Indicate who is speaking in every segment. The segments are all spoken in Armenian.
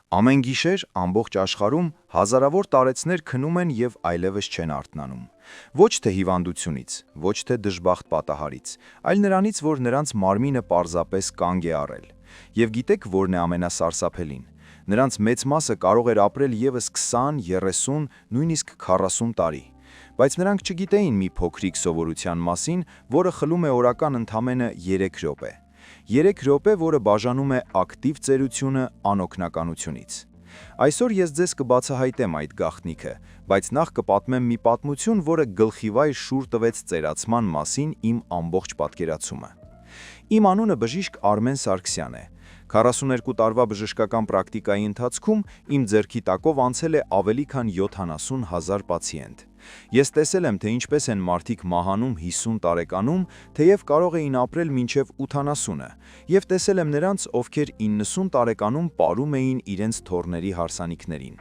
Speaker 1: Ամեն գիշեր ամբողջ աշխարհում հազարավոր տարեցներ քնում են եւ այլևս չեն արթնանում։ Ոչ թե հիվանդությունից, ոչ թե դժբախտ պատահարից, այլ նրանից, որ նրանց մարմինը պարզապես կանգ է առել։ Եվ գիտեք, որն է ամենասարսափելին։ Նրանց մեծ մասը կարող էր ապրել եւս 20, 30, նույնիսկ 40 տարի։ Բայց նրանք չգիտեին մի փոքրիկ սովորության մասին, որը խլում է օրական ընդամենը 3 րոպե։ 3 րոպե, որը բաժանում է ակտիվ ծերությունը անօգնականությունից։ Այսօր ես ձեզ կբացահայտեմ այդ գաղտնիքը, բայց նախ կպատմեմ մի պատմություն, որը գլխիվայր շուռ տվեց ծերացման մասին իմ ամբողջ պատկերացումը։ Իմ անունը բժիշկ Արմեն Սարգսյան է։ 42 տարվա բժշկական պրակտիկայի ընթացքում իմ ձեռքի տակով անցել է ավելի քան 70,000 պացիենտ։ Ես տեսել եմ, թե ինչպես են մարդիկ մահանում 50 տարեկանում, թեև կարող էին ապրել մինչև 80-ը, եւ տեսել եմ նրանց, ովքեր 90 տարեկանում պարում էին իրենց թոռների հարսանիքներին։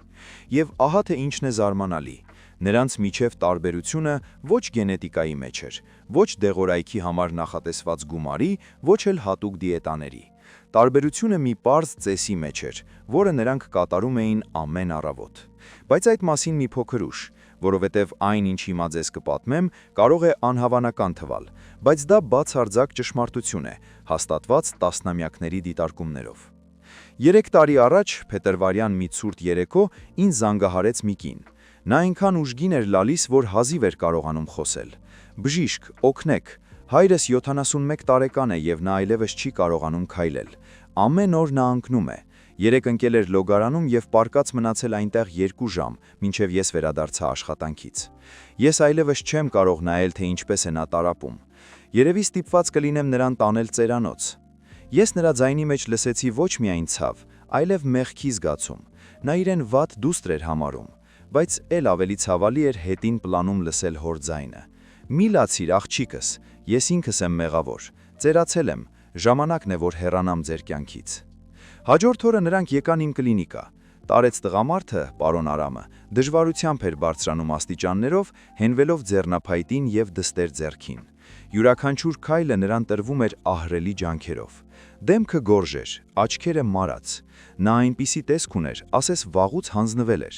Speaker 1: Եվ ահա թե ինչն է զարմանալի։ Նրանց միջև տարբերությունը ոչ գենետիկայի մեջ էր, ոչ դեղորայքի համար նախատեսված գումարի, ոչ էլ հատուկ դիետաների։ Տարբերությունը մի պարզ ծեսի մեջ էր, որը նրանք կատարում էին ամեն առավոտ։ Բայց այդ մասին մի փոքր ուշ, որովհետև այն, ինչ հիմա ձեզ կպատմեմ, կարող է անհավանական թվալ, բայց դա բացարձակ ճշմարտություն է, հաստատված տասնամյակների դիտարկումներով։ 3 տարի առաջ, փետրվարյան մի ցուրտ երեկո, ինձ զանգահարեց մի կին։ Նա այնքան ուժգին էր լալիս, որ հազիվ էր կարողանում խոսել։ «Բժիշկ, օգնեք, հայրս 71 տարեկան է եւ նա այլևս չի կարողանում քայլել։ Ամեն օր նա ընկնում է։ Երեկ ընկել էր լոգարանում եւ պարկած մնացել այնտեղ 2 ժամ, մինչեւ ես վերադարձա աշխատանքից։ Ես այլևս չեմ կարող նայել, թե ինչպես է նա տառապում։ Երևի ստիպված կլինեմ նրան տանել ծերանոց»։ Ես նրա ձայնի մեջ լսեցի ոչ միայն ցավ, այլև մեղքի զգացում։ Նա իրեն վատ դուստր էր համարում, բայց էլ ավելի ցավալի էր հետին պլանում լսել հոր ձայնը։ «Մի լացիր, աղջիկս, ես ինքս եմ մեղավոր, ծերացել եմ, ժամանակն է, որ հեռանամ ձեր կյանքից»։ Հաջորդ օրը նրանք եկան իմ կլինիկա։ Տարեց տղամարդը, պարոն Արամը, դժվարությամբ էր բարձրանում աստիճաններով, հենվելով ձեռնափայտին եւ դստեր ձեռքին։ Յուրաքանչյուր քայլը նրան տրվում էր ահռելի ջանքերով։ Դեմքը գորժ էր, աչքերը մարած։ Նա այնպիսի տեսք ուներ, ասես վաղուց հանձնվել էր։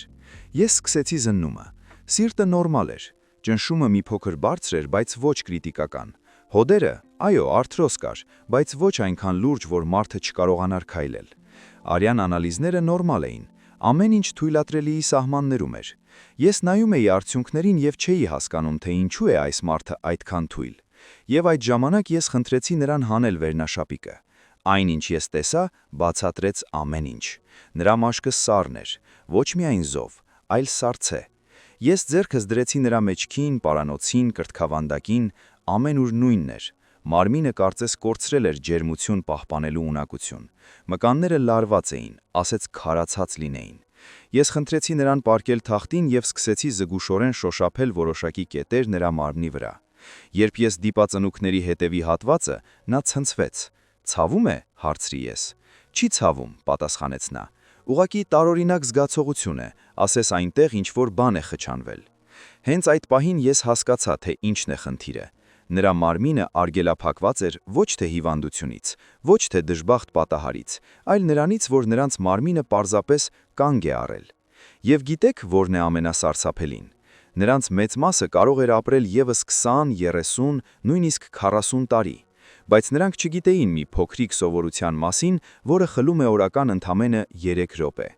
Speaker 1: Ես սկսեցի զննումը։ Սիրտը նորմալ էր։ Ճնշումը մի փոքր բարձր էր, բայց ոչ կրիտիկական։ Հոդերը, այո, արթրոզ կար, բայց ոչ այնքան լուրջ, որ մարդը չկարողանար քայլել։ Արյան անալիզները նորմալ էին։ Ամեն ինչ թույլատրելիի սահմաններում էր։ Ես նայում էի արդյունքներին եւ չէի հասկանում, թե ինչու է այս մարդը այդքան թույլ։ Եվ այդ ժամանակ ես խնդրեցի նրան հանել վերնաշապիկը։ Այն, ինչ ես տեսա, բացատրեց ամեն ինչ։ Նրա մաշկը սառն էր, ոչ միայն զով, այլ սառցե։ Ես ձեռքս դրեցի նրա մեջքին, պարանոցին, կրծքավանդակին, ամենուր նույնն էր։ Մարմինը կարծես կորցրել էր ջերմություն պահպանելու ունակություն։ Մկանները լարված էին, ասեց քարացած լինեին։ Ես խնդրեցի նրան պառկել թախտին եւ սկսեցի զգուշորեն շոշափել որոշակի կետեր նրա մարմնի վրա։ Երբ ես դիպա ծնուկների հետևի հատվածը, նա ցնցվեց։ «Ցավում է», հարցրի ես։ «Չի ցավում», պատասխանեց նա։ «Ուղղակի տարօրինակ զգացողություն է, ասես այնտեղ ինչ-որ բան է խճանվել»։ Հենց այդ պահին ես հասկացա, թե ինչն է խնդիրը։ Նրա մարմինը արգելափակված էր ոչ թե հիվանդությունից, ոչ թե դժբախտ պատահարից, այլ նրանից, որ նրանց մարմինը պարզապես կանգ է առել։ Եվ գիտեք, որն է ամենասարսափելին։ Նրանց մեծ մասը կարող էր ապրել եւս 20, 30, նույնիսկ 40 տարի, բայց նրանք չգիտեին մի փոքրիկ սովորության մասին, որը խլում է օրական ընդամենը 3 րոպե։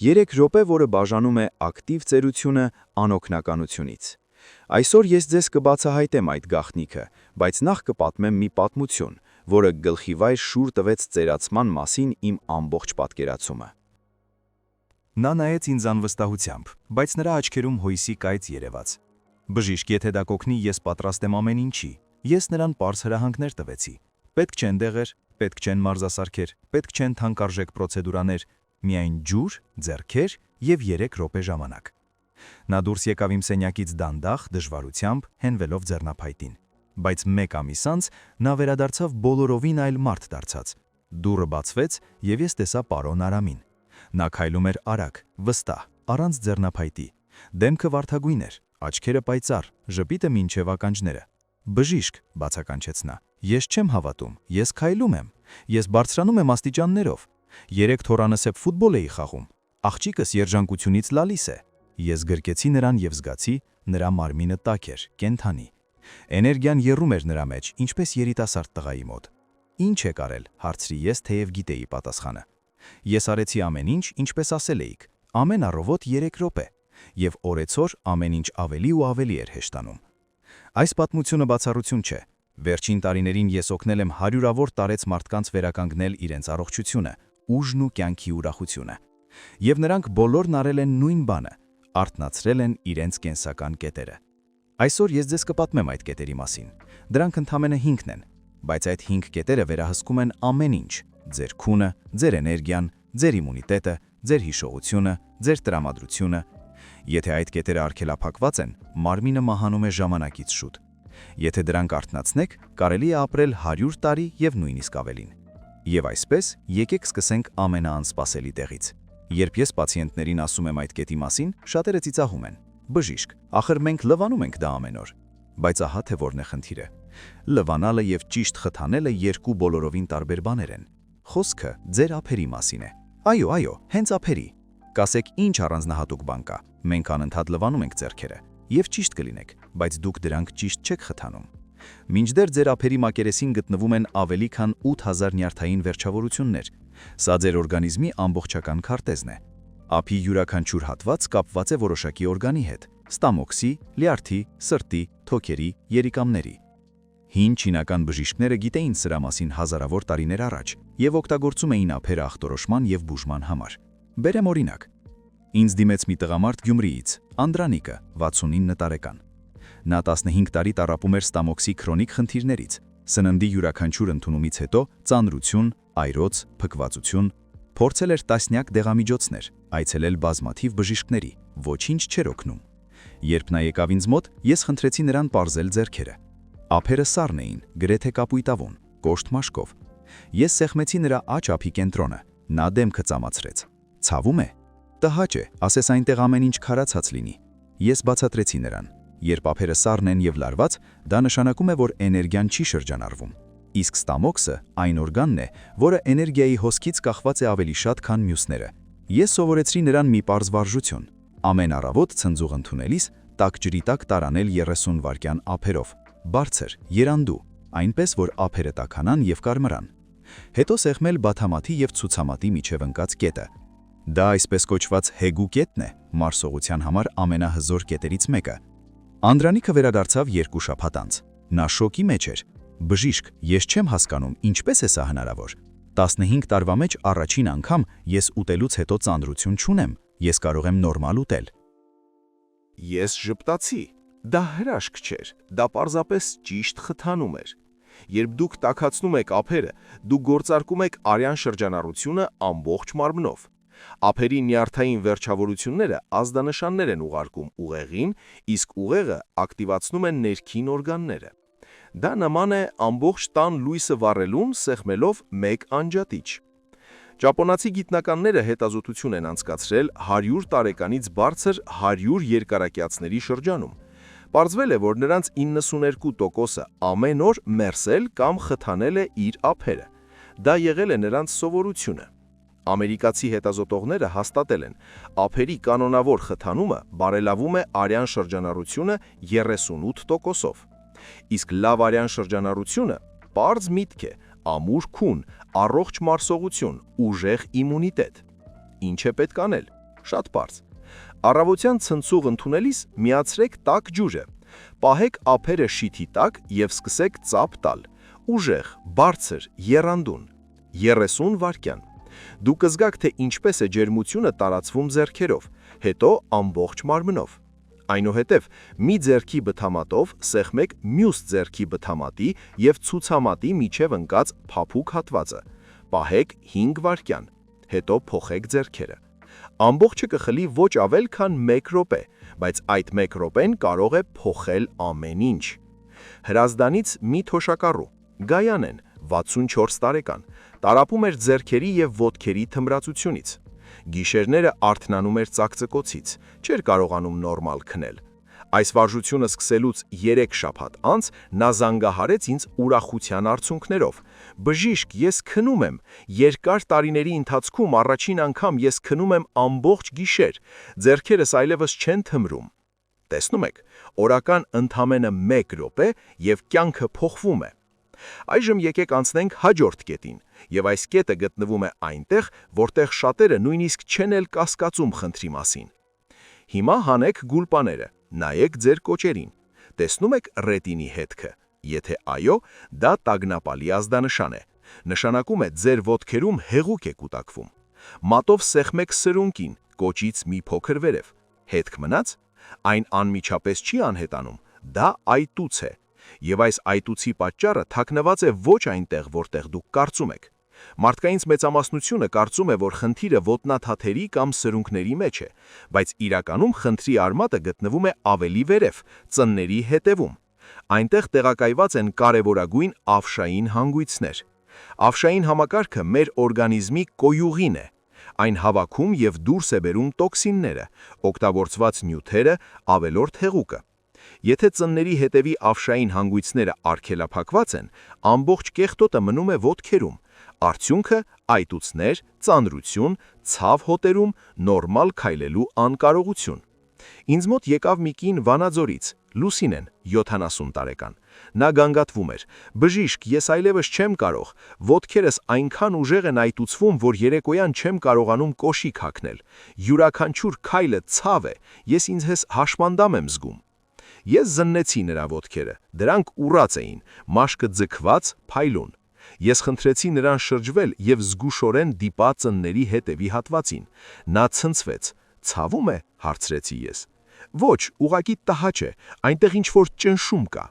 Speaker 1: 3 րոպե, որը բաժանում է ակտիվ ծերությունը անօգնականությունից։ Այսօր ես ձեզ կբացահայտեմ այդ գաղտնիքը, բայց նախ կպատմեմ մի պատմություն, որը գլխիվայր շուռ տվեց ծերացման մասին իմ ամբողջ պատկերացումը։ Նա նայեց ինձ անվստահությամբ, բայց նրա աչքերում հույսի կայծ երևաց։ «Բժիշկ, եթե դա կօգնի, ես պատրաստ եմ ամեն ինչի»։ Ես նրան պարզ հրահանգներ տվեցի։ Պետք չեն դեղեր, պետք չեն մարզասարքեր, պետք չեն թանկարժեք պրոցեդուրաներ, միայն ջուր, ձեռքեր եւ 3 րոպե ժամանակ։ Նա դուրս եկավ իմ սենյակից դանդաղ, դժվարությամբ, հենվելով ձեռնափայտին։ Բայց 1 ամիս անց նա վերադարձավ բոլորովին այլ մարդ դարձած։ Դուռը բացվեց եւ ես տեսա պարոն Արամին։ Նա քայլում էր արագ, վստահ, առանց ձեռնափայտի։ Դեմքը վարդագույն էր, աչքերը պայծառ, ժպիտը մինչև ականջները։ «Բժիշկ», բացականչեց նա, «ես չեմ հավատում, ես քայլում եմ, ես բարձրանում եմ աստիճաններով։ 3 թոռանսեպ ֆուտբոլ էի խաղում,
Speaker 2: Աղջիկս երջանկությունից լալիս է։ Ես գրկեցի նրան եւ զգացի, նրա մարմինը տաք էր, կենթանի։ Էներգիան եռում էր նրա մեջ, ինչպես երիտասարդ տղայի մոտ։ Ինչ եք արել, հարցրի ես, թեև գիտեի պատասխանը։ Ես արեցի ամեն ինչ, ինչպես ասել էիք, ամեն առավոտ 3 րոպե, եւ օրեցօր ամեն ինչ ավելի ու ավելի էր հեշտանում։ Այս պատմությունը բացառություն չէ։ Վերջին տարիներին ես օգնել եմ հարյուրավոր տարեց մարդկանց վերականգնել իրենց առողջությունը, ուժն ու կյանքի ուրախությունը։ Եվ նրանք բոլորն արել են նույն բանը, արթնացրել են իրենց կենսական կետերը։ Այսօր ես ձեզ կպատմեմ այդ կետերի մասին։ Դրանք ընդամենը 5-ն են, բայց այդ 5 կետերը վերահսկում են ամեն ինչ՝ ձեր քունը, ձեր էներգիան, ձեր իմունիտետը, ձեր հիշողությունը, ձեր տրամադրությունը։ Եթե այդ կետերը արգելափակված են, մարմինը մահանում է ժամանակից շուտ։ Եթե դրանք արթնացնեք, կարելի է ապրել 100 տարի եւ նույնիսկ ավելին։ Եվ այսպես, եկեք սկսենք ամենաանսպասելի տեղից։ Երբ ես պացիենտներին ասում եմ այդ կետի մասին, շատերը ծիծաղում են։ Բժիշկ, ախր մենք լվանում ենք դա ամեն օր։ Բայց ահա թե որն է խնդիրը։ Լվանալը եւ ճիշտ խթանելը երկու բոլորովին տարբեր բաներ են։ Խոսքը ձեր ափերի մասին է։ Այո, հենց ափերի։ Կասեք, ինչ առանձնահատուկ բան կա։ Մենք անընդհատ լվանում ենք ձեռքերը։ Եվ ճիշտ կլինեք, բայց դուք դրանք ճիշտ չեք խթանում։ Մինչդեռ ձեր ափերի մակերեսին գտնվում են ավելի քան 8000 նյարդային վերջավորություններ։ Սա ձեր օրգանիզմի ամբողջական քարտեզն է։ Ափի յուրաքանչյուր հատված կապված է որոշակի օրգանի հետ՝ ստամոքսի, լյարդի, սրտի, թոքերի, երիկամների։ Հին չինական բժիշկները գիտեին սրա մասին հազարավոր տարիներ առաջ եւ օգտագործում էին ափերը ախտորոշման եւ բուժման համար։ Բերեմ օրինակ։ Ինձ դիմեց մի տղամարդ Գյումրիից, Անդրանիկը, 69 տարեկան։ Նա 15 տարի տառապում էր ստամոքսի քրոնիկ խնդիրներից, սննդի յուրաքանչյուր ընդունումից հետո ծանրություն, այրոց, փքվածություն, փորձել էր տասնյակ դեղամիջոցներ, այցելել բազմաթիվ բժիշկների, ոչինչ չէր օգնում։ Երբ նա եկավ ինձ մոտ, ես խնդրեցի նրան պարզել ձեռքերը։ Ափերը սառն էին, գրեթե կապույտավուն, կոշտ մաշկով։ Ես սեղմեցի նրա աջ ափի կենտրոնը, նա դեմքը ծամացրեց։ Ցավում է։ Տհաճ է, ասես այնտեղ ամեն ինչ քարացած լինի։ Ես բացատրեցի նրան։ Երբ ափերը սառն են եւ լարված, դա նշանակում է, որ էներգիան չի շրջանառվում։ Իսկ ստամոքսը այն օրգանն է, որը էներգիայի հոսքից կախված է ավելի շատ, քան մյուսները։ Ես սովորեցրի նրան մի պարզ վարժություն։ Ամեն առավոտ ցնցուղ ընդունելիս տաք ջրի տակ տարանել 30 վայրկյան ափերով, բարձր, երանդու, այնպես որ ափերը տաքանան եւ կարմրան։ Հետո սեղմել բաթամատի եւ ցուցամատի միջև ընկած կետը։ Դա այսպես կոչված հեգու կետն է, մարսողության համար ամենահզոր կետերից մեկը։ Անդրանիկը վերադարձավ 2 շաբաթ անց։ Նա շոկի մեջ էր։ Բժիշկ, ես չեմ հասկանում, ինչպես է սա հնարավոր։ 15 տարվա մեջ առաջին անգամ ես ուտելուց հետո ծանրություն չունեմ, ես կարող եմ նորմալ ուտել։
Speaker 3: Ես ժպտացի։ Դա հրաշք չէր, դա պարզապես ճիշտ խթանում էր։ Երբ դուք տաքացնում եք ափերը, դուք գործարկում եք արյան շրջանառությունը ամբողջ մարմնով։ Ափերի նյարդային վերջավորությունները ազդանշաններ են ուղարկում ուղեղին, իսկ ուղեղը ակտիվացնում է ներքին օրգանները։ Դա նման է ամբողջ տան լույսը վառելուն սեղմելով մեկ անջատիչ։ Ճապոնացի գիտնականները հետազոտություն են անցկացրել 100 տարեկանից բարձր 100 երկարակյացների շրջանում։ Պարզվել է, որ նրանց 92%-ը ամեն օր մերսել կամ խթանել է իր ափերը։ Դա եղել է նրանց սովորությունը։ Ամերիկացի հետազոտողները հաստատել են, ափերի կանոնավոր խթանումը բարելավում է արյան շրջանառությունը 38%-ով։ Իսկ լավ արյան շրջանառությունը պարզ միտք է, ամուր քուն, առողջ մարսողություն, ուժեղ իմունիտետ։ Ինչ է պետք անել։ Շատ պարզ։ Առավոտյան ցնցուղ ընդունելիս միացրեք տաք ջուրը։ Պահեք ափերը շիթի տակ եւ սկսեք ծափ տալ։ Ուժեղ, բարձր, եռանդուն։ 30 վայրկյան։ Դուք կզգաք, թե ինչպես է ջերմությունը տարածվում ձեռքերով, հետո ամբողջ մարմնով։ Այնուհետև մի ձեռքի բթամատով սեղմեք մյուս ձեռքի բթամատի եւ ցուցամատի միջև ընկած փափուկ հատվածը։ Պահեք 5 վայրկյան, հետո փոխեք ձեռքերը։ Ամբողջը կխլի ոչ ավել քան 1 րոպե, բայց այդ 1 րոպեն կարող է փոխել ամեն ինչ։ Հրազդանից մի թոշակառու, Գայանեն, 64 տարեկան, տարապում էր ձեռքերի եւ ոտքերի թմրացությունից։ Գիշերները արթնանում էր ծակծկոցից, չէր կարողանում նորմալ քնել։ Այս վարժությունը սկսելուց 3 շաբաթ անց նա զանգահարեց ինձ ուրախության արցունքներով. «Բժիշկ, ես քնում եմ, երկար տարիների ընթացքում առաջին անգամ ես քնում եմ ամբողջ գիշեր, ձեռքերս այլևս չեն թմրում»։ Տեսնում եք, օրական ընդամենը 1 րոպե և կյանքը փոխվում է։ Այժմ եկեք անցնենք հաջորդ կետին, եւ այս կետը գտնվում է այնտեղ, որտեղ շատերը նույնիսկ չեն էլ կասկածում խնդրի մասին։ Հիմա հանեք գուլպաները, նայեք ձեր կոճերին։ Տեսնում եք ռետինի հետքը։ Եթե այո, դա տագնապալի ազդանշան է։ Նշանակում է ձեր ոտքերում հեղուկ է կուտակվում։ Մատով սեղմեք սրունկին, կոճից մի փոքր վերև։ Հետք մնաց։ Այն անմիջապես չի անհետանում, դա այտուց է։ Եվ այս այտուցի պատճառը թաքնված է ոչ այնտեղ, որտեղ դուք կարծում եք։ Մարդկայինց մեծամասնությունը կարծում է, որ խնդիրը ոտնաթաթերի կամ սրունքների մեջ է, բայց իրականում խնդրի արմատը գտնվում է ավելի վերև, ծնների հետևում։ Այնտեղ տեղակայված են կարևորագույն ավշային հանգույցներ։ Ավշային համակարգը մեր օրգանիզմի կոյուղին է։ Այն հավաքում և դուրս է բերում տոքսինները, օգտագործված նյութերը, ավելորդ հեղուկը։ Եթե ծնների հետևի ավշային հանգույցները արգելափակված են, ամբողջ կեղտոտը մնում է ոտքերում։ Արդյունքը այտուցներ, ծանրություն, ցավ հոտերում, նորմալ քայլելու անկարողություն։ Ինձ մոտ եկավ մի կին Վանաձորից, Լուսինեն, 70 տարեկան։ Նա գանգատվում էր. «Բժիշկ, ես այլևս չեմ կարող, ոտքերս այնքան ուժեղ են այտուցվում, որ երեկոյան չեմ կարողանում կոշիկ հագնել։ Յուրաքանչյուր քայլը ցավ է, ես ինձ հես հաշմանդամ եմ զգում»։ Ես զննեցի նրա ոտքերը, դրանք ուռած էին, մաշկը ձգված, փայլուն։ Ես խնդրեցի նրան շրջվել և զգուշորեն դիպա ծնների հետևի հատվածին։ Նա ցնցվեց։ «Ցավում է», հարցրեցի ես։ «Ոչ, ուղղակի տհաճ է, այնտեղ ինչ-որ ճնշում կա»։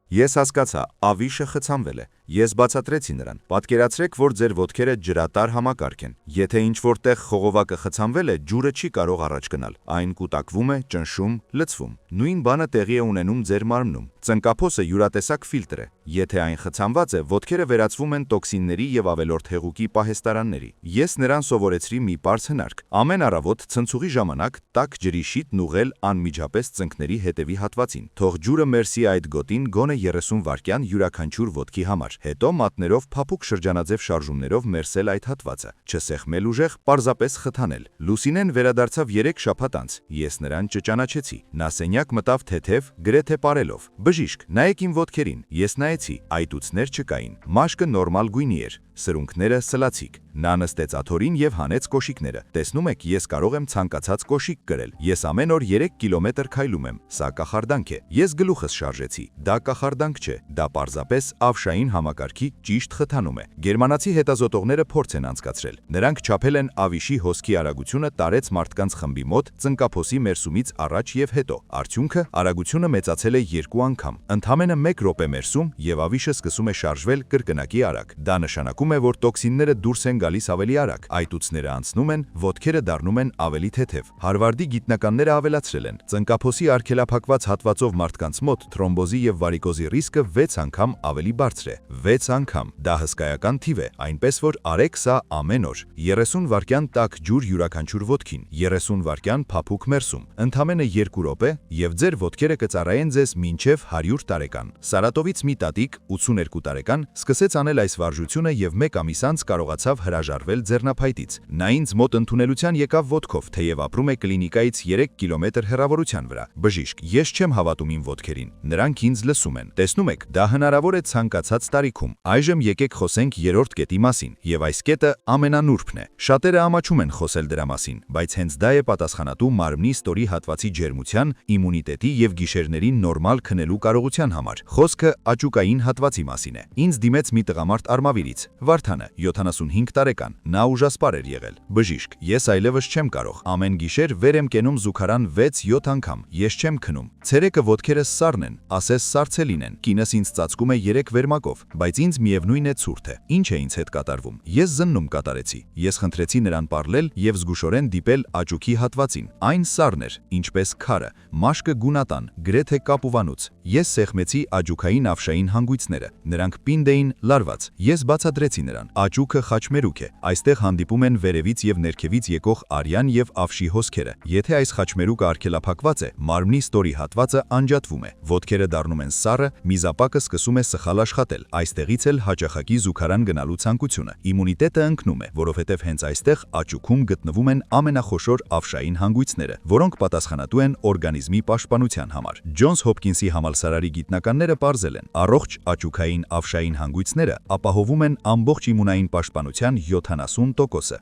Speaker 1: Ես հասկացա, ավիշը խցանվել է։ Ես բացատրեցի նրան. «Պատկերացրեք, որ ձեր ոտքերը ջրատար համակարգ են։ Եթե ինչ-որ տեղ խողովակը խցանվել է, ջուրը չի կարող առաջ գնալ։ Այն կուտակվում է, ճնշում, լցվում։ Նույն բանը տեղի է ունենում ձեր մարմնում։ Ծնկափոսը յուրատեսակ ֆիլտր է։ Եթե այն խցանված է, ոտքերը վերածվում են տոքսինների և ավելորդ հեղուկի պահեստարանների։ Ես նրան սովորեցրի մի պարզ հնարք. ամեն առավոտ ցնցուղի ժամանակ տաք ջրի շիթն ուղղել անմիջապես ծնկների հետևի հատվածին։ Թող ջուրը մերսի այդ գոտին գոնե 30 վայրկյան յուրաքանչյուր ոտքի համար։ Հետո մատներով փափուկ շրջանաձև շարժումներով մերսել այդ հատվածը, չսեղմել ուժեղ, պարզապես խթանել։ Լուսինեն վերադարձավ 3 շաբաթ անց։ Ես նրան չճանաչեցի։ Նա սենյակ մտավ թեթև, գրեթե պարելով. «Բժիշկ, նայեք իմ ոտքերին»։ Ես նայեցի, այտուցներ չկային։ Մաշկը նորմալ գույնի էր, սրունքները սլացիկ։ Նա նստեց աթոռին և հանեց կոշիկները։ Տեսնում եք, ես կարող եմ ցանկացած կոշիկ կրել։ Ես ամեն օր 3 կիլոմետր քայլում եմ։ Սա կախարդանք է։ Ես գլուխս շարժեցի։ Դա կախարդանք չէ, դա պարզապես ավշային համակարգի ճիշտ խթանում է։ Գերմանացի հետազոտողները փորձ են անցկացրել։ Նրանք չափել են ավիշի հոսքի արագությունը տարեց մարդկանց խմբի մոտ ծնկափոսի մերսումից առաջ և հետո։ Արդյունքը արագությունը մեծացել է 2 անգամ։ Ընդամենը 1 րոպե մերսում և ավիշը սկսում է շարժվել կրկնակի արագ։ Դա նշանակում է, որ տոքսինները դուրս են գալիս ավելի արագ, այտուցները անցնում են, ոտքերը դառնում են ավելի թեթև։ Հարվարդի գիտնականները ավելացրել են. ծնկափոսի արգելափակված հատվածով մարդկանց մոտ թրոմբոզի և վարիկոզի ռիսկը 6 անգամ ավելի բարձր է։ 6 անգամ։ Դա հսկայական թիվ է, այնպես որ արեք սա ամեն օր։ 30 վայրկյան տաք ջուր յուրաքանչյուր ոտքին, 30 վայրկյան փափուկ մերսում, ընդամենը 2 րոպե, և ձեր ոտքերը կծառայեն ձեզ մինչև 100 տարեկան։ Սարատովից մի տատիկ, 82 տարեկան, սկսեց անել այս վարժությունը և 1 ամիս անց կարողացավ հրաժարվել ձեռնափայտից։ Նա ինձ մոտ ընդունելության եկավ ոտքով, թեև ապրում է կլինիկայից 3 կիլոմետր հեռավորության վրա։ Բժիշկ, ես չեմ հավատում իմ ոտքերին։ Նրանք ինձ լսում են։ Տեսնում եք, դա հնարավոր է ցանկացած տարիքում։ Այժմ եկեք խոսենք 3-րդ կետի մասին, և այս կետը ամենանուրբն է։ Շատերը ամաչում են խոսել դրա մասին, բայց հենց դա է պատասխանատու մարմնի ստորի հատվածի ջերմության, իմունիտետի և գիշերների նորմալ քնելու կարողության համար։ Խոսքը աճուկային հատվածի մասին է։ Ինձ դիմեց մի տղամարդ Արմավիրից, Վարդանը, 75 տարեկան։ Նա ուժասպառ էր եղել։ Բժիշկ, ես այլևս չեմ կարող։ Ամեն գիշեր վեր եմ կենում զուգարան 6-7 անգամ։ Ես չեմ քնում։ Ցերեկը ոտքերս սառն են, ասես սառցելին են։ Կինս ինձ ծածկում է 3 վերմակով, բայց ինձ միևնույն է ցուրտ է։ Ինչ է ինձ հետ կատարվում։ Ես զննում կատարեցի։ Ես խնդրեցի նրան պարլել և զգուշորեն դիպել աճուկի հատվածին։ Այն սառն էր, ինչպես քարը, մաշկը գունատան, գրեթե կապուվանուց։ Ես սեղմեցի աճուկային ավշային հանգույցները։ Նրանք պինդ էին, լարված։ Ես բացատրեցի նրան. աճուկը խաչմերուկ
Speaker 2: խաչմերուկ է։ Այստեղ հանդիպում են վերևից եւ ներքևից եկող արյան եւ ավշի հոսքերը։ Եթե այս խաչմերուկը արգելափակված է, մարմնի ստորի հատվածը անջատվում է, ոտքերը դառնում են սառը, միզապակը սկսում է սխալ աշխատել։ Այստեղից էլ հաճախակի զուգարան գնալու ցանկությունը։ Իմունիտետը ընկնում է, որովհետեւ հենց այստեղ աճուքում գտնվում են ամենախոշոր ավշային հանգույցները, որոնք պատասխանատու են օրգանիզմի պաշտպանության համար։ Ջոնս Հոփքինսի համալսարանի գիտնականները ողջել են, առողջ աճուկային ավշային հանգույցները ապահովում են ամբողջ իմունային պաշտպանության 70%-ը։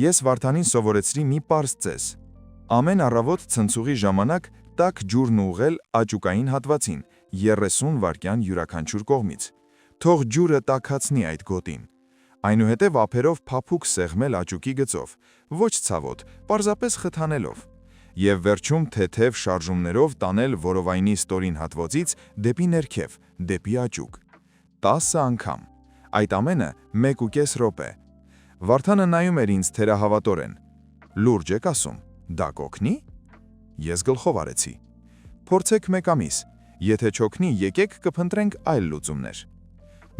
Speaker 1: Ես Վարդանին սովորեցրի մի պարզ ծես։ Ամեն առավոտ ցնցուղի ժամանակ տաք ջուրն ուղղել աճուկային հատվածին 30 վայրկյան յուրաքանչյուր կողմից։ Թող ջուրը տաքացնի այդ գոտին։ Այնուհետև ափերով փափուկ սեղմել աճուկի գծով, ոչ ցավոտ, պարզապես խթանելով, եւ վերջում թեթև շարժումներով տանել որովայնի ստորին հատվածից դեպի ներքև, դեպի աճուկ։ 10 անգամ։ Այդ ամենը 1.5 րոպե։ Վարդանը նայում էր ինձ թերահավատորեն։ Լուրջ եք ասում, դա կօգնի։ Ես գլխով արեցի։ Փորձեք 1 ամիս, եթե չօգնի, եկեք կփնտրենք այլ լուծումներ։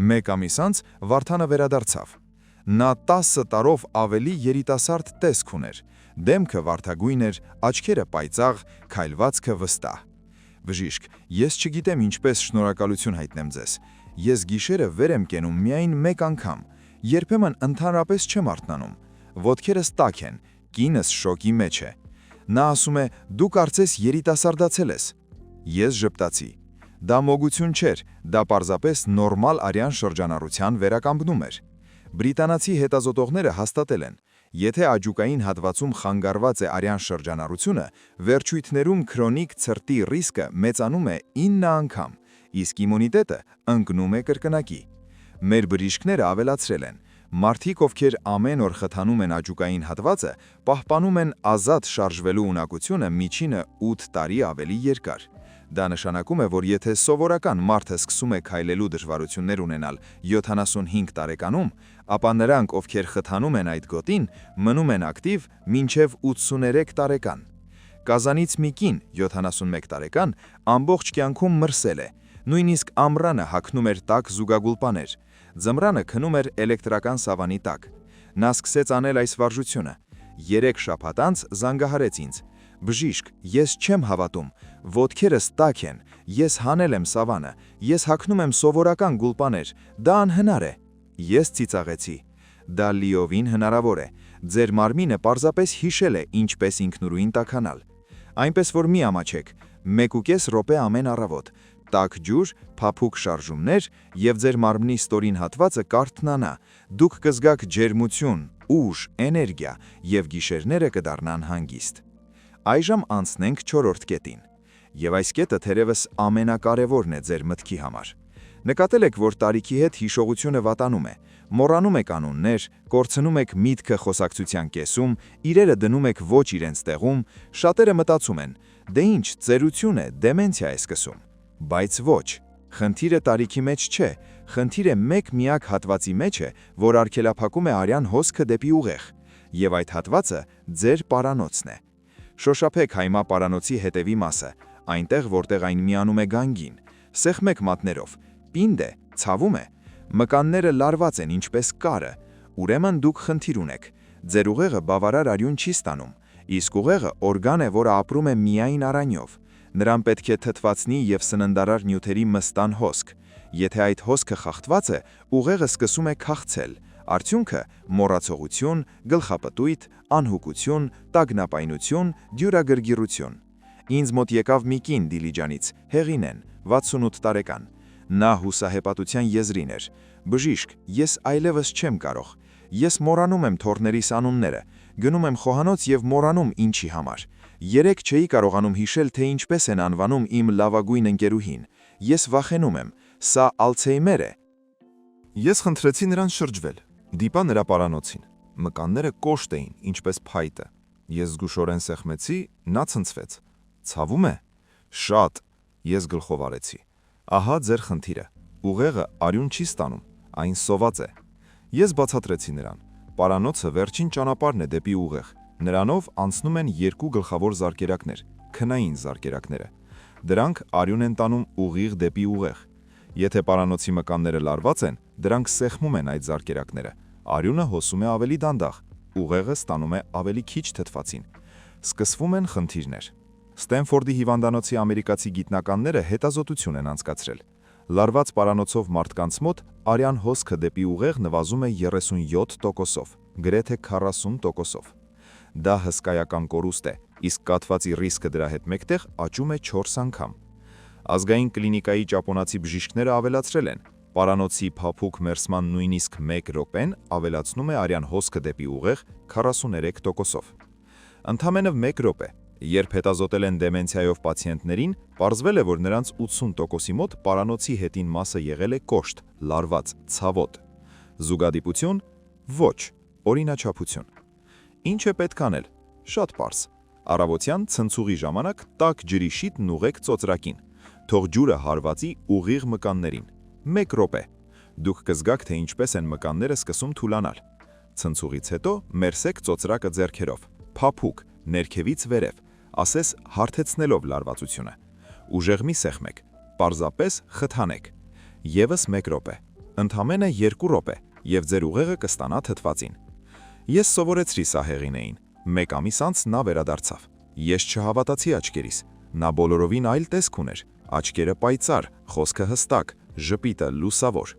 Speaker 1: 1 ամիս անց Վարդանը վերադարձավ։ Նա 10 տարով ավելի երիտասարդ տեսք ուներ, դեմքը վարդագույն էր, աչքերը պայծաղ, քայլվածքը վստահ։ Բժիշկ, ես չգիտեմ ինչպես շնորհակալություն հայտնեմ ձեզ։ Ես գիշերը վեր եմ կենում միայն 1 անգամ, երբեմն ընդհանրապես չեմ արթնանում։ Ոտքերս տաք են, կինս շոկի մեջ է։ Նա ասում է, դու կարծես երիտասարդացել ես։ Ես ժպտացի։ Դա մոգություն չէր, դա պարզապես նորմալ արյան շրջանառության վերականգնում էր։ Բրիտանացի հետազոտողները հաստատել են, եթե աճուկային հատվածում խանգարված է արյան շրջանառությունը, վերջույթներում քրոնիկ ցրտի ռիսկը մեծանում է 9 անգամ, իսկ իմունիտետը ընկնում է կրկնակի։ Մեր բժիշկները ավելացրել են, մարդիկ, ովքեր ամեն օր խթանում են աճուկային հատվածը, պահպանում են ազատ շարժվելու ունակությունը միջինը 8 տարի ավելի երկար։ Դա նշանակում է, որ եթե սովորական մարդը սկսում է քայլելու դժվարություններ ունենալ 75 տարեկանում, ապա նրանք, ովքեր խթանում են այդ գոտին, մնում են ակտիվ մինչև 83 տարեկան։ Կազանից մի կին, 71 տարեկան, ամբողջ կյանքում մրսել է, նույնիսկ ամռանը հագնում էր տաք զուգագուլպաներ, ձմռանը քնում էր էլեկտրական սավանի տակ։ Նա սկսեց անել այս վարժությունը։ 3 շաբաթ անց զանգահարեց ինձ. Բժիշկ, ես չեմ հավատում, ոտքերս տաք են, ես հանել եմ սավանը, ես հագնում եմ սովորական գուլպաներ, դա անհնար է։ Ես ծիծաղեցի։ Դա լիովին հնարավոր է, ձեր մարմինը պարզապես հիշել է ինչպես ինքնուրույն տաքանալ։ Այնպես որ մի ամաչեք, 1.5 րոպե ամեն առավոտ, տաք ջուր, փափուկ շարժումներ եւ ձեր մարմնի ստորին հատվածը կարթնանա, դուք կզգաք ջերմություն, ուժ, էներգիա եւ գիշերները կդառնան հանգիստ։ Այժմ անցնենք 4-րդ կետին։ Եվ այս կետը թերևս ամենակարևորն է ձեր մտքի համար։ Նկատել եք, որ տարիքի հետ հիշողությունը վատանում է, մոռանում եք անուններ, կորցնում եք միտքը խոսակցության կեսում, իրերը դնում եք ոչ իրենց տեղում, շատերը մտածում են, դե ինչ, ծերություն է, դեմենցիա է սկսում։ Բայց ոչ, խնդիրը տարիքի մեջ չէ, խնդիրը մեկ միակ հատվածի մեջ է, որ արգելափակում է արյան հոսքը դեպի ուղեղ, եւ այդ հատվածը ձեր պարանոցն է։ Շոշափեք հայմա պարանոցի հետևի մասը, այնտեղ, որտեղ այն միանում է գանգին, սեղմեք մատներով, պինդ է, ցավում է, մկանները լարված են ինչպես կարը, ուրեմն դուք խնդիր ունեք, ձեր ուղեղը բավարար արյուն չի ստանում, իսկ ուղեղը օրգան է, որը ապրում է միայն արանյով, նրան պետք է թթվածնի եւ սննդարար նյութերի մստան հոսք, եթե այդ հոսքը խախտված է, ուղեղը սկսում է քաղցել, արդյունքը մոռացողություն, գլխապտույտ, անհուկություն, տագնապայնություն, դյուրագրգիռություն։ Ինձ մոտ եկավ մի կին Դիլիջանից, Հեղինեն, 68 տարեկան։ Նա հուսահեպատության եզրին էր։ Բժիշկ, ես այլևս չեմ կարող։ Ես մոռանում եմ թոռներիս անունները, գնում եմ խոհանոց եւ մոռանում ինչի համար։ Երեք չէի կարողանում հիշել, թե ինչպես են անվանում իմ լավագույն ընկերուհին։ Ես վախենում եմ, սա Ալցհեյմեր է։
Speaker 4: Ես խնդրեցի նրան շրջվել, դիպա նրա պարանոցին։ Մկանները կոշտ էին, ինչպես փայտը։ Ես զգուշորեն սեղմեցի, նա ցնցվեց։ Ցավում է։ Շատ։ Ես գլխով արեցի։ Ահա ձեր խնդիրը։ Ուղեղը արյուն չի ստանում, այն սոված է։ Ես բացատրեցի նրան։ Պարանոցը վերջին ճանապարհն է դեպի ուղեղ։ Նրանով անցնում են 2 գլխավոր զարկերակներ, քնային զարկերակները։ Դրանք արյուն են տանում ուղիղ դեպի ուղեղ։ Եթե պարանոցի մկանները լարված են, դրանք սեղմում են այդ զարկերակները, Արյունը հոսում է ավելի դանդաղ, ուղեղը ստանում է ավելի քիչ թթվածին։ Սկսվում են խնդիրներ։ Ստենֆորդի հիվանդանոցի ամերիկացի գիտնականները հետազոտություն են անցկացրել։ Լարված պարանոցով մարդկանց մոտ արյան հոսքը դեպի ուղեղ նվազում է 37%-ով, գրեթե 40%-ով։ Դա հսկայական կորուստ է, իսկ կաթվածի ռիսկը դրա հետ մեկտեղ աճում է 4 անգամ։ Ազգային կլինիկայի ճապոնացի բժիշկները ավելացրել են, պարանոցի փափուկ մերսման նույնիսկ 1 րոպեն ավելացնում է արյան հոսքը դեպի ուղեղ 43%-ով։ Ընդամենը 1 րոպե, երբ հետազոտել են դեմենցիայով պացիենտներին, պարզվել է, որ նրանց 80%-ի մոտ պարանոցի հետին մասը եղել է կոշտ, լարված, ցավոտ։ Զուգադիպություն՝ ոչ, օրինաչափություն։ Ինչ է պետք անել։ Շատ պարզ։ Առավոտյան ցնցուղի ժամանակ տաք ջրի շիտն ուղեք ծոծրակին։ Թող ջուրը հարվածի ուղիղ մկաններին։ 1 րոպե։ Դուք կզգաք, թե ինչպես են մկանները սկսում թուլանալ։ Ցնցուղից հետո մերսեք ծոծրակը ձեռքերով, փափուկ, ներքևից վերև, ասես հարթեցնելով լարվածությունը։ Ուժեղ մի սեղմեք, պարզապես խթանեք։ Եվս 1 րոպե։ Ընդամենը 2 րոպե, եւ ձեր ուղեղը կստանա թթվածին։ Ես սովորեցրի սա հեղինեին։ 1 ամիս անց նա վերադարձավ։ Ես չհավատացի աչքերիս։ Նա բոլորովին այլ տեսք ուներ։ Աչքերը պայծառ, խոսքը հստակ, ժպիտը լուսավոր։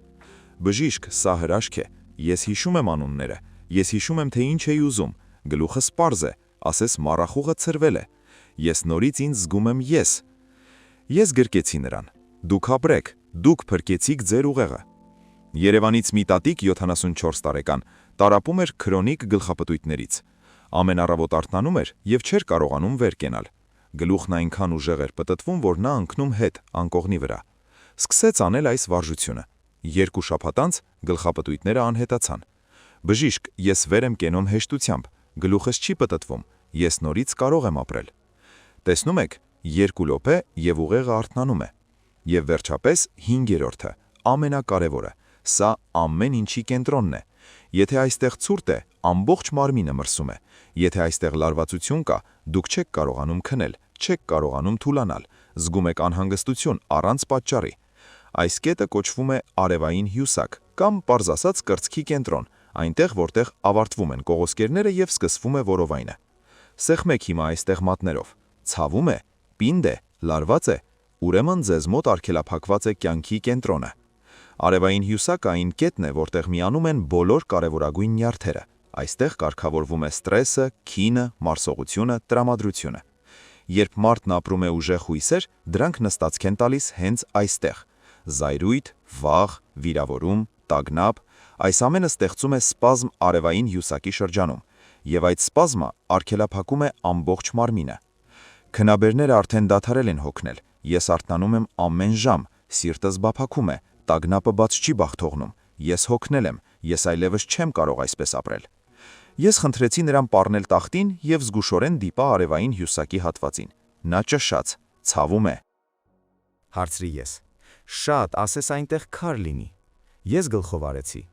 Speaker 4: Բժիշկ, սա հրաշք է։ Ես հիշում եմ անունները։ Ես հիշում եմ, թե ինչ էի ուզում։ Գլուխս պարզ է, ասես մառախուղը ցրվել է։ Ես նորից ինձ զգում եմ ես։ Ես գրկեցի նրան։ Դուք ապրեք, դուք փրկեցիք ձեր ուղեղը։ Երևանից մի տատիկ 74 տարեկան տարապում էր քրոնիկ գլխապտույտներից։ Ամեն առավոտ արթնանում էր եւ չէր կարողանում վեր կենալ։ Գլուխն այնքան ուժեղ էր պտտվում, որ նա ընկնում հետ անկողնի վրա։ Սկսեց անել այս վարժությունը։ 2 շաբաթ անց գլխապտույտները անհետացան։ Բժիշկ, ես վեր եմ կենում հեշտությամբ, գլուխս չի պտտվում, ես նորից կարող եմ ապրել։ Տեսնում եք, 2 րոպե եւ ուղեղը արթնանում է։ Եվ վերջապես 5-րդը, ամենակարևորը, սա ամեն ինչի կենտրոնն է։ Եթե այստեղ ցուրտ է, ամբողջ մարմինը մրսում է։ Եթե այստեղ լարվածություն կա, դուք չեք կարողանում քնել, չեք կարողանում թուլանալ, զգում եք անհանգստություն առանց պատճառի։ Այս կետը կոչվում է արևային հյուսակ կամ պարզ ասած կրծքի կենտրոն, այնտեղ որտեղ ավարտվում են կողոսկերները եւ սկսվում է որովայնը։ Սեղմեք հիմա այստեղ մատներով։ Ցավում է, պինդ է, լարված է, ուրեմն ձեզ մոտ արգելափակված է կյանքի կենտրոնը։ Արևային հյուսակը այն կետն է, որտեղ միանում են բոլոր կարևորագույն նյարդերը։ Այստեղ կարգավորվում է ստրեսը, քինը, մարսողությունը, տրամադրությունը։ Երբ մարդն ապրում է ուժեղ հույսեր, դրանք նստածք են տալիս հենց այստեղ։ Զայրույթ, վախ, վիրավորում, տագնապ, այս ամենը ստեղծում է սպազմ արևային հյուսակի շրջանում, եւ այդ սպազմը արգելափակում է ամբողջ մարմինը։ Քնաբերները արդեն դադարել են հոգնել, ես արթնանում եմ ամեն ժամ, սիրտս բափակում է, տագնապը բաց չի բախթողնում, ես հոգնել եմ, ես այլևս չեմ կարող այսպես ապրել։ Ես խնդրեցի նրան պառնել տախտին եւ զգուշորեն դիպա արևային հյուսակի հատվածին։ Նա ճշաց, ցավում է։
Speaker 2: Հարցրի ես. Շատ, ասես այնտեղ քար լինի։ Ես գլխով արեցի։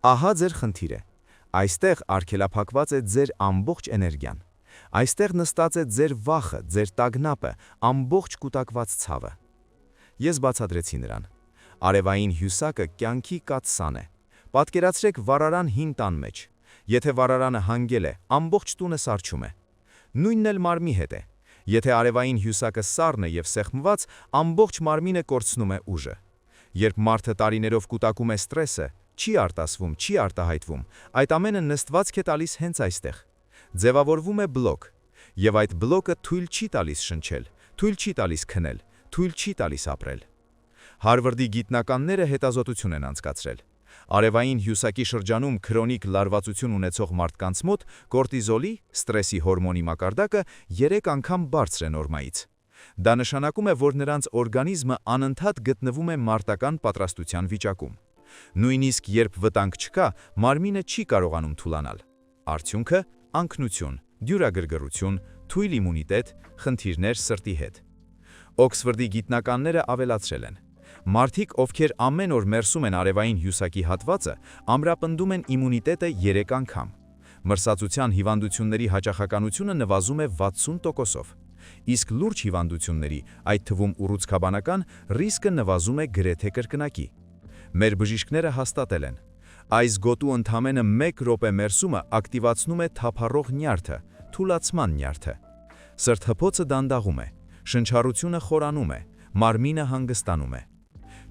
Speaker 2: Ահա ձեր խնդիրը։ Այստեղ արգելափակված է ձեր ամբողջ էներգիան։ Այստեղ նստած է ձեր վախը, ձեր տագնապը, ամբողջ կուտակված ցավը։ Ես բացատրեցի նրան։ Արևային հյուսակը կյանքի կաթսան է։ Պատկերացրեք վառարան հին տան մեջ։ Եթե վառարանը հանգել է, ամբողջ տունը սառչում է։ Նույնն էլ մարմնի հետ է։ Եթե արևային հյուսակը սառն է եւ սեղմված, ամբողջ մարմինը կորցնում է ուժը։ Երբ մարդը տարիներով կուտակում է ստրեսը, չի արտասվում, չի արտահայտվում, այդ ամենը նստվածք է տալիս հենց այստեղ։ Ձևավորվում է բլոկ, եւ այդ բլոկը թույլ չի տալիս շնչել, թույլ չի տալիս քնել, թույլ չի տալիս ապրել։ Հարվարդի գիտնականները հետազոտություն են անցկացրել։ Արևային հյուսակի շրջանում քրոնիկ լարվածություն ունեցող մարդկանց մոտ կորտիզոլի, ստրեսի հորմոնի մակարդակը 3 անգամ բարձր է նորմայից։ Դա նշանակում է, որ նրանց օրգանիզմը անընդհատ գտնվում է մարտական պատրաստության վիճակում։ Նույնիսկ երբ վտանգ չկա, մարմինը չի կարողանում թուլանալ։ Արդյունքը՝ անկնություն, դյուրագրգռություն, թույլ իմունիտետ, խնդիրներ սրտի հետ։ Օքսֆորդի գիտնականները ավելացրել են. Մարդիկ, ովքեր ամեն օր մերսում են արևային հյուսակի հատվածը, ամրապնդում են իմունիտետը 3 անգամ։ Մրսածության հիվանդությունների հաճախականությունը նվազում է 60%-ով։ Իսկ լուրջ հիվանդությունների, այդ թվում ուռուցքաբանական, ռիսկը նվազում է գրեթե կրկնակի։ Մեր բժիշկները հաստատել են. Այս գոտու ընդամենը 1 րոպե մերսումը ակտիվացնում է թափառող նյարդը, թուլացման նյարդը։ Սրտհպոցը դանդաղում է, շնչառությունը խորանում է, մարմինը հանգստանում է։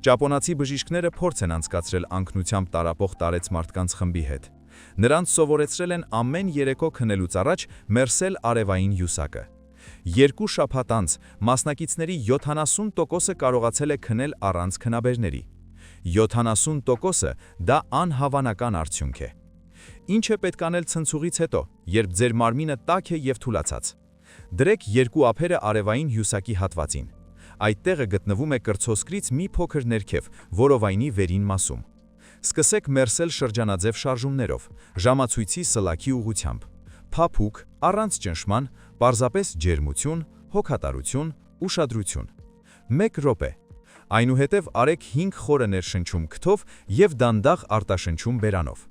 Speaker 2: Ճապոնացի բժիշկները փորձ են անցկացրել անկնությամբ տարապող տարեց մարդկանց խմբի հետ։ Նրանց սովորեցրել են ամեն երեկո քնելուց առաջ մերսել արևային հյուսակը։ 2 շաբաթ անց մասնակիցների 70%-ը կարողացել է քնել առանց քնաբերների։ 70%-ը դա անհավանական արդյունք է։ Ինչ է պետք անել ցնցուղից հետո, երբ ձեր մարմինը տաք է և թուլացած։ Դրեք 2 ափերը արևային հյուսակի հատվածին։ Այդ տեղը գտնվում է կրծոսկրից մի փոքր ներքև, որովայնի վերին մասում։ Սկսեք մերսել շրջանաձև շարժումներով, ժամացույցի սլաքի ուղղությամբ։ Փափուկ, առանց ճնշման, պարզապես ջերմություն, հոգատարություն, ուշադրություն։ 1 րոպե։ Այնուհետև արեք 5 խորը ներշնչում քթով և դանդաղ արտաշնչում բերանով։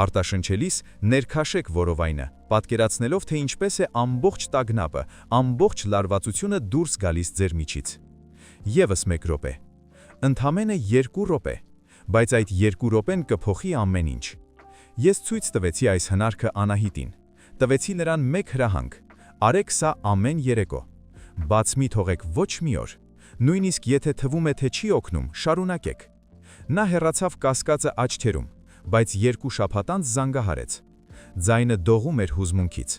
Speaker 2: Արտաշնչելիս ներքաշեք որովայնը, պատկերացնելով, թե ինչպես է ամբողջ տագնապը, ամբողջ լարվածությունը դուրս գալիս ձեր միջից։ Եվս 1 րոպե։ Ընդամենը 2 րոպե, բայց այդ 2 րոպեն կփոխի ամեն ինչ։ Ես ցույց տվեցի այս հնարքը Անահիտին, տվեցի նրան 1 հրահանգ. արեք սա ամեն երեկո։ Բաց մի թողեք ոչ մի օր։ Նույնիսկ եթե թվում է, թե չի օգնում, շարունակեք։ Նա հեռացավ կասկածը աչքերում, բայց 2 շաբաթ անց զանգահարեց։ Ձայնը դողում էր հուզմունքից։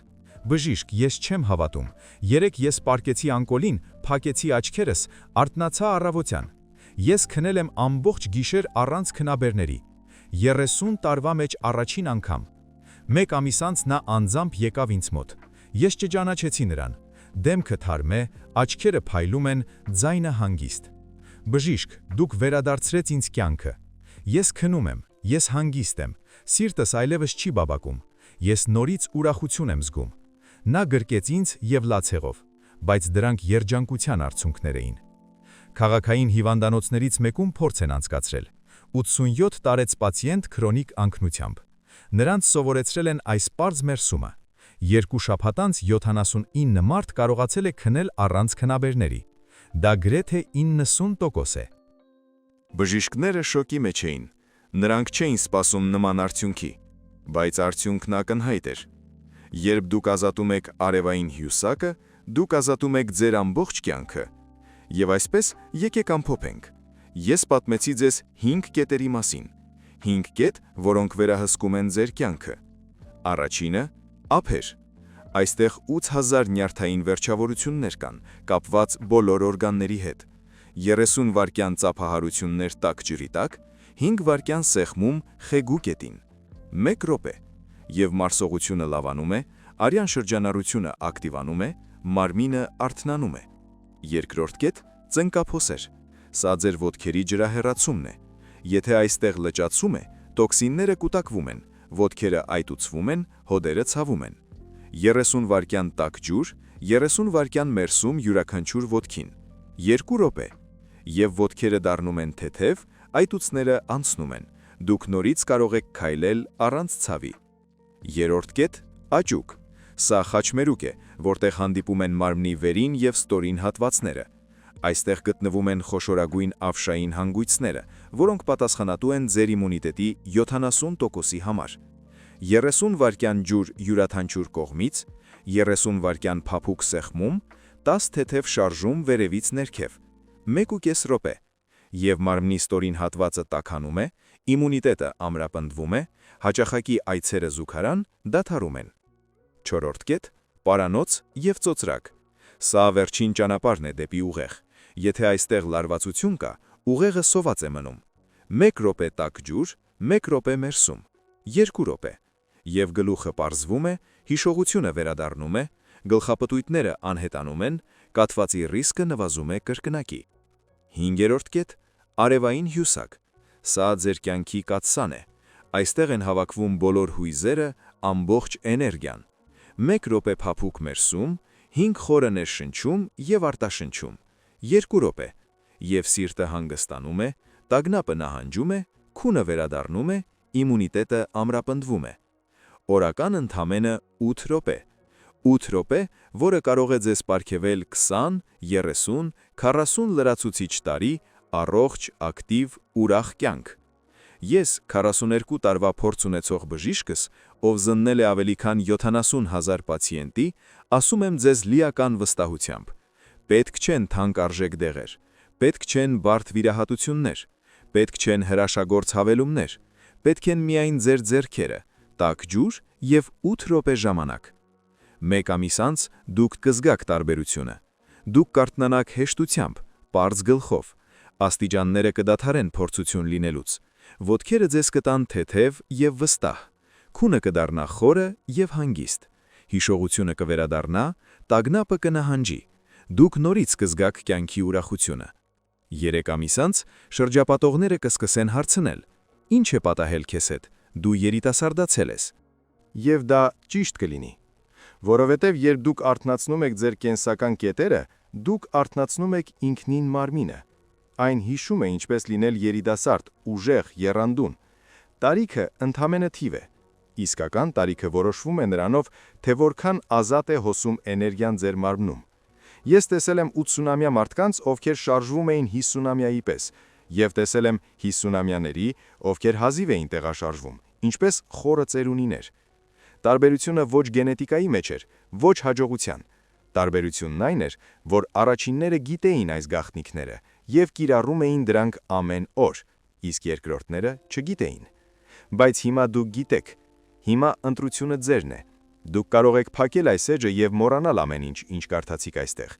Speaker 2: Բժիշկ, ես չեմ հավատում։ Երեկ ես պառկեցի անկոլին, փակեցի աչքերս, արթնացա առավոտյան։ Ես քնել եմ ամբողջ գիշեր առանց քնաբերների։ 30 տարվա մեջ առաջին անգամ։ 1 ամիս անց նա անձամբ եկավ ինձ մոտ։ Ես չճանաչեցի նրան։ Դեմքը թարմ է, աչքերը փայլում են, ձայնը հանգիստ։ Բժիշկ, դուք վերադարձրեց ինձ կյանքը։ Ես քնում եմ, ես հանգիստ եմ, սիրտս այլևս չի բաբակում։ Ես նորից ուրախություն եմ զգում։ Նա գրկեց ինձ և լացեղով, բայց դրանք երջանկության արդյունքներ էին։ Քաղաքային հիվանդանոցներից մեկում փորձ են անցկացրել։ 87 տարեց պացիենտ քրոնիկ անկնությամբ։ Նրանց սովորեցրել են այս պարզ մերսումը։ 2 շաբաթ անց 79 մարդ կարողացել է քնել առանց քնաբերների։ Դա գրեթե 90% է։
Speaker 4: Բժիշկները շոկի մեջ էին։ Նրանք չէին սպասում նման արդյունքի, բայց արդյունքն ակնհայտ էր։ Երբ դուք ազատում եք արևային հյուսակը, դուք ազատում եք ձեր ամբողջ կյանքը։ Եվ այսպես եկեք ամփոփենք։ Ես պատմեցի ձեզ 5 կետերի մասին։ 5 կետ, որոնք վերահսկում են ձեր կյանքը։ Առաջինը՝ ափեր։ Այստեղ 8000 նյարդային վերջավորություններ կան, կապված բոլոր օրգանների հետ։ 30 վայրկյան ծափահարություններ տաք ջրի տակ, 5 վայրկյան սեղմում խեգու կետին։ 1 րոպե։ Եվ մարսողությունը լավանում է, արյան շրջանառությունը ակտիվանում է, մարմինը արթնանում է։ Երկրորդ կետ՝ ծնկափոսեր։ Սա ձեր ոտքերի ջրահեռացումն է։ Եթե այստեղ լճացում է, տոքսինները կուտակվում են, ոտքերը այտուցվում են, հոդերը ցավում են։ 30 վայրկյան տաք ջուր, 30 վայրկյան մերսում յուրաքանչյուր ոտքին։ 2 րոպե։ Եվ ոտքերը դառնում են թեթև, այտուցները անցնում են։ Դուք նորից կարող եք քայլել առանց ցավի։ Երրորդ կետ՝ աճուկ։ Սա խաչմերուկ է, որտեղ հանդիպում են մարմնի վերին և ստորին հատվածները։ Այստեղ գտնվում են խոշորագույն ավշային հանգույցները, որոնք պատասխանատու են ձեր իմունիտետի 70%-ի համար։ 30 վայրկյան ջուր յուրաքանչյուր կողմից, 30 վայրկյան փափուկ սեղմում, 10 թեթև շարժում վերևից ներքև, 1.5 րոպե։ Եվ մարմնի ստորին հատվածը տաքանում է, իմունիտետը ամրապնդվում է, հաճախակի այցերը զուգարան դադարում են։ 4-րդ կետ՝ պարանոց և ծոծրակ։ Սա վերջին ճանապարհն է դեպի ուղեղ։ Եթե այստեղ լարվածություն կա, ուղեղը սոված է մնում։ 1 րոպե տաք ջուր, 1 րոպե մերսում, 2 րոպե։ Եվ գլուխը պարզվում է, հիշողությունը վերադառնում է, գլխապտույտները անհետանում են, կաթվածի ռիսկը նվազում է կրկնակի։ 5-րդ կետ՝ արևային հյուսակ։ Սա ձեր կյանքի կաթսան է։ Այստեղ են հավաքվում բոլոր հույզերը, ամբողջ էներգիան։ 1 րոպե փափուկ մերսում, 5 խորը ներշնչում և արտաշնչում, 2 րոպե։ Եվ սիրտը հանգստանում է, տագնապը նահանջում է, քունը վերադառնում է, իմունիտետը ամրապնդվում է։ Օրական ընդամենը 8 րոպե։ 8 րոպե, որը կարող է ձեզ պարգևել 20, 30, 40 լրացուցիչ տարի, առողջ, ակտիվ, ուրախ կյանք։
Speaker 2: Ես 42 տարվա փորձ ունեցող բժիշկս, ով զննել է ավելի քան 70,000 պացիենտի, ասում եմ ձեզ լիական վստահությամբ. պետք չեն թանկարժեք դեղեր, պետք չեն բարդ վիրահատություններ, պետք չեն հրաշագործ հավելումներ, պետք են միայն ձեր ձեռքերը, տաք ջուր և 8 րոպե ժամանակ։ Մեկ ամիս անց դուք կզգաք տարբերությունը։ Դուք կարթնանաք հեշտությամբ, պարզ գլխով, աստիճանները կդադարեն փորձություն լինելուց, ոտքերը ձեզ կտան թեթև և վստահ, քունը կդառնա խորը և հանգիստ, հիշողությունը կվերադառնա, տագնապը կնահանջի, դուք նորից կզգաք կյանքի ուրախությունը։ 3 ամիս անց շրջապատողները կսկսեն հարցնել. «Ինչ է պատահել քեզ հետ, դու երիտասարդացել ես»։
Speaker 3: Եվ դա ճիշտ կլինի, որովհետև երբ դուք արթնացնում եք ձեր կենսական կետերը, դուք արթնացնում եք ինքնին մարմինը։ Այն հիշում է ինչպես լինել երիտասարդ, ուժեղ, եռանդուն։ Տարիքը ընդամենը թիվ է։ Իսկական տարիքը որոշվում է նրանով, թե որքան ազատ է հոսում էներգիան ձեր մարմնում։ Ես տեսել եմ 80-ամյա մարդկանց, ովքեր շարժվում էին 50-ամյայի պես, և տեսել եմ 50-ամյաների, ովքեր հազիվ էին տեղաշարժվում, ինչպես խորը ծերունիներ։ Տարբերությունը ոչ գենետիկայի մեջ էր, ոչ հաջողության։ Տարբերությունն այն էր, որ առաջինները գիտեին այս գաղտնիքները և կիրառում էին դրանք ամեն օր, իսկ երկրորդները չգիտեին։ Բայց հիմա դուք գիտեք, հիմա ընտրությունը ձերն է։ Դուք կարող եք փակել այս էջը և մոռանալ ամեն ինչ, ինչ կարդացիք այստեղ,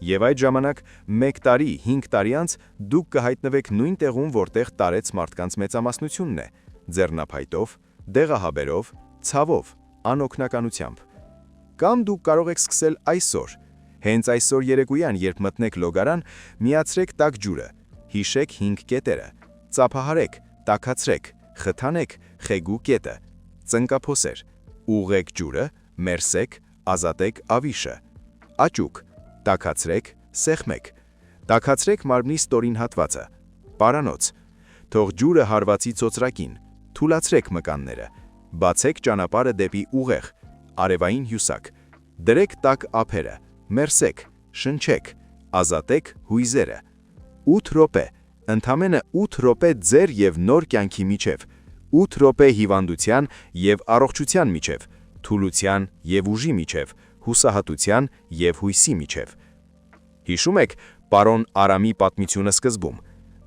Speaker 3: և այդ ժամանակ 1 տարի, 5 տարի անց դուք կհայտնվեք նույն տեղում, որտեղ տարեց մարդկանց մեծամասնությունն է՝ ձեռնափայտով, դեղահաբերով, ցավով, անօգնականությամբ։ Կամ դուք կարող եք սկսել այսօր։ Հենց այսօր երեկոյան, երբ մտնեք լոգարան, միացրեք տաք ջուրը, հիշեք 5 կետերը, ծափահարեք, տաքացրեք, խթանեք խեգու կետը, ծնկափոսեր, ուղղեք ջուրը, մերսեք, ազատեք ավիշը, աճուկ, տաքացրեք, սեղմեք, տաքացրեք մարմնի ստորին հատվածը, պարանոց, թող ջուրը հարվածի ծոծրակին, թուլացրեք մկանները, բացեք ճանապարհը դեպի ուղեղ, արևային հյուսակ, դրեք տաք ափերը, մերսեք, շնչեք, ազատեք հույզերը։ 8 րոպե, ընդամենը 8 րոպե ձեր և նոր կյանքի միջև, 8 րոպե հիվանդության և առողջության միջև, թուլության և ուժի միջև, հուսահատության և հույսի միջև։ Հիշում եք պարոն Արամի պատմությունը սկզբում։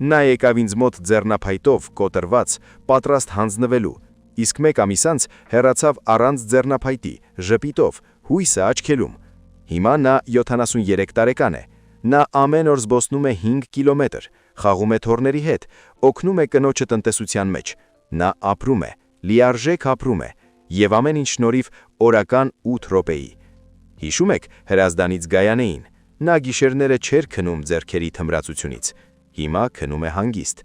Speaker 3: Նա եկավ ինձ մոտ ձեռնափայտով, կոտրված, պատրաստ հանձնվելու, իսկ 1 ամիս անց հեռացավ առանց ձեռնափայտի, ժպիտով, հույսը աչքելում։ Հիմա նա 73 տարեկան է։ Նա ամեն օր զբոսնում է 5 կիլոմետր, խաղում է թոռների հետ, օգնում է կնոջը տնտեսության մեջ։ Նա ապրում է, լիարժեք ապրում է, և ամեն ինչ շնորհիվ օրական 8 րոպեի։ Հիշում եք Հրազդանից Գայանեին։ Նա գիշերները չէր քնում ձեռքերի թմրացությունից, հիմա քնում է հանգիստ։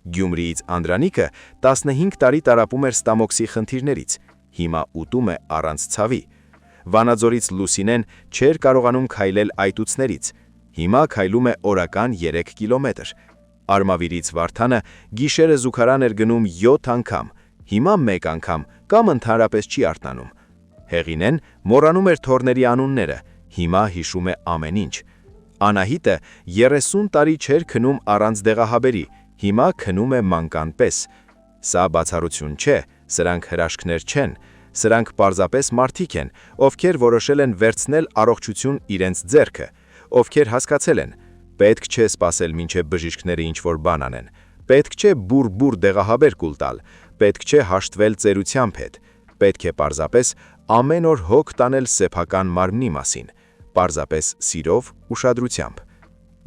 Speaker 3: Գյումրիից Անդրանիկը 15 տարի տառապում էր ստամոքսի խնդիրներից, հիմա ուտում է առանց ցավի։ Վանաձորից Լուսինեն չէր կարողանում քայլել այտուցներից, հիմա քայլում է օրական 3 կիլոմետր։ Արմավիրից Վարդանը գիշերը զուգարան էր գնում 7 անգամ, հիմա 1 անգամ կամ ընդհանրապես չի արթնանում։ Հեղինեն մոռանում էր թոռների անունները, հիմա հիշում է ամեն ինչ։ Անահիտը 30 տարի չէր քնում առանց դեղահաբերի, հիմա քնում է մանկան պես։ Սա բացառություն չէ, սրանք հրաշքներ չեն, սրանք պարզապես մարդիկ են, ովքեր որոշել են վերցնել առողջություն իրենց ձեռքը, ովքեր հասկացել են, պետք չէ սպասել մինչև բժիշկները ինչ-որ բան անեն, պետք չէ բուր դեղահաբեր կուլ տալ, պետք չէ հաշտվել ծերությամբ հետ, պետք է պարզապես ամեն օր հոգ տանել սեփական մարմնի մասին, պարզապես սիրով, ուշադրությամբ։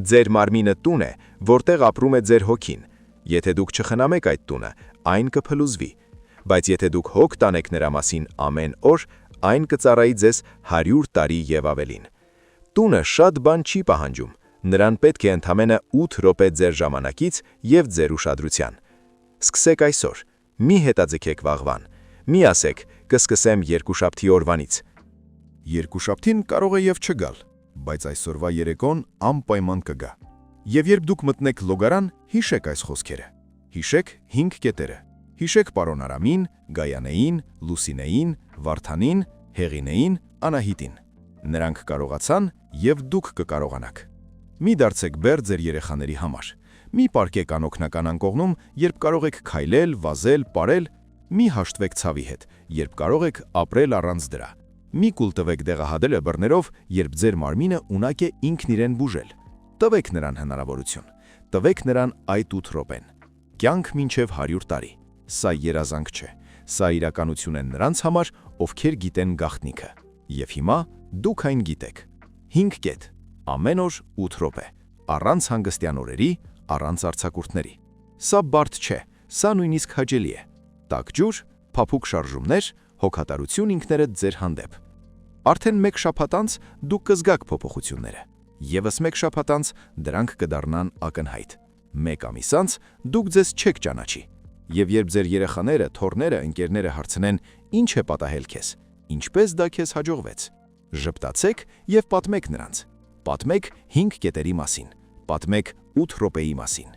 Speaker 3: Ձեր մարմինը տուն է, որտեղ ապրում է ձեր հոգին։ Եթե դուք չխնամեք այդ տունը, այն կփլուզվի, բայց եթե դուք հոգ տանեք նրա մասին ամեն օր, այն կծառայի ձեզ 100 տարի և ավելին։ Տունը շատ բան չի պահանջում, նրան պետք է ընդամենը 8 րոպե ձեր ժամանակից և ձեր ուշադրության։ Սկսեք այսօր, մի հետաձգեք վաղվան, մի ասեք, կսկսեմ երկուշաբթի օրվանից։
Speaker 4: Երկուշաբթին կարող է և չգալ, բայց այսօրվա երեկոն անպայման կգա։ Եվ երբ դուք մտնեք լոգարան, հիշեք այս խոսքերը։ Հիշեք 5 կետերը։ Հիշեք պարոն Արամին, Գայանեին, Լուսինեին, Վարդանին, Հեղինեին, Անահիտին։ Նրանք կարողացան, և դուք կկարողանաք։ Մի դարձեք բեր ձեր երեխաների համար։
Speaker 2: Մի պարկեք անօգնական անկողնում, երբ կարող եք քայլել, վազել, ապրել, մի հաշտվեք ցավի հետ, երբ կարող եք ապրել առանց դրա։ Մի կուլ տվեք դեղահադելը բռներով, երբ ձեր մարմինը ունակ է ինքն իրեն բուժել։ Տվեք նրան հնարավորություն։ Տվեք նրան այդ 8 րոպեն։ Կյանք մինչև 100 տարի։ Սա երազանք չէ։ Սա իրականություն է նրանց համար, ովքեր գիտեն գաղտնիքը։ Եվ հիմա դուք այն գիտեք։ 5 կետ։ Ամեն օր 8 րոպե։ Առանց հանգստյան օրերի, առանց արձակուրդների։ Սա բարդ չէ, սա նույնիսկ հաճելի է։ Տաք ջուր, փափուկ շարժումներ, հոգատարություն ինքներդ ձեր հանդեպ։ Արդեն 1 շաբաթ անց դուք կզգաք փոփոխությունները։ Եվս 1 շաբաթ անց դրանք կդառնան ակնհայտ։ 1 ամիս անց դուք ձեզ չեք ճանաչի։ Եվ երբ ձեր երեխաները, թոռները, ընկերները հարցնեն, ինչ է պատահել քեզ, ինչպես դա քեզ հաջողվեց, ժպտացեք եւ պատմեք նրանց։ Պատմեք 5 կետերի մասին։ Պատմեք 8 րոպեի մասին։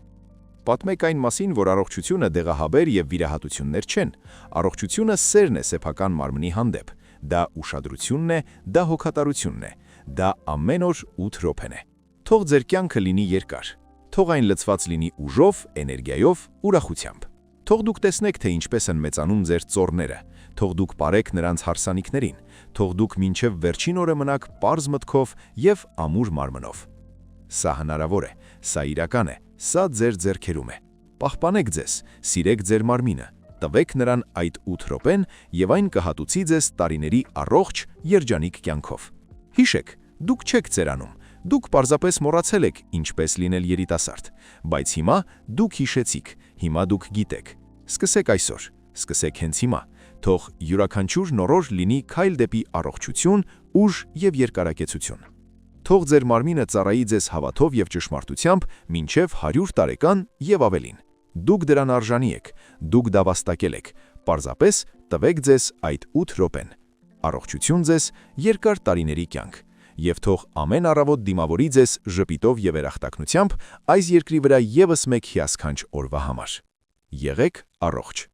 Speaker 2: Պատմեք այն մասին, որ առողջությունը դեղահաբեր եւ վիրահատություններ չեն։ Առողջությունը սերն է սեփական մարմնի հանդեպ։ Դա ուշադրությունն է, դա հոգատարությունն է։ Դա ամեն օր 8 րոպեն է։ Թող ձեր կյանքը լինի երկար։ Թող այն լցված լինի ուժով, էներգիայով, ուրախությամբ։ Թող դուք տեսնեք, թե ինչպես են մեծանում ձեր ծոռները։ Թող դուք ապարեք նրանց հարսանիքներին։ Թող դուք մինչև վերջին օրը մնաք պարզ մտքով եւ ամուր մարմնով։ Սա հնարավոր է, սա իրական է, սա ձեր ձեռքերում է։ Պահպանեք ձեզ, սիրեք ձեր մարմինը, տվեք նրան այդ 8 րոպեն եւ այն կհատուցի ձեզ տարիների առողջ, երջանիկ կյանքով։ Հիշեք, դուք չեք ծերանում, դուք պարզապես մոռացել եք ինչպես լինել երիտասարդ, բայց հիմա դուք հիշեցիք, հիմա դուք գիտեք։ Սկսեք այսօր, սկսեք հենց հիմա, թող յուրաքանչյուր նորօր լինի քայլ դեպի առողջություն, ուժ եւ երկարակեցություն։ Թող ձեր մարմինը ծառայի ձեզ հավատով եւ ճշմարտությամբ մինչև 100 տարեկան եւ ավելին։ Դուք դրան արժանի եք, դուք դա վաստակել եք, պարզապես տվեք ձեզ այդ 8 րոպեն։ Առողջություն ձեզ, երկար տարիների կյանք։ Եվ թող ամեն առավոտ դիմավորի ձեզ ժպիտով եւ երախտագնությամբ այս երկրի վրա եւս մեկ հիասքանչ օրվա համար։ Եղեք առողջ։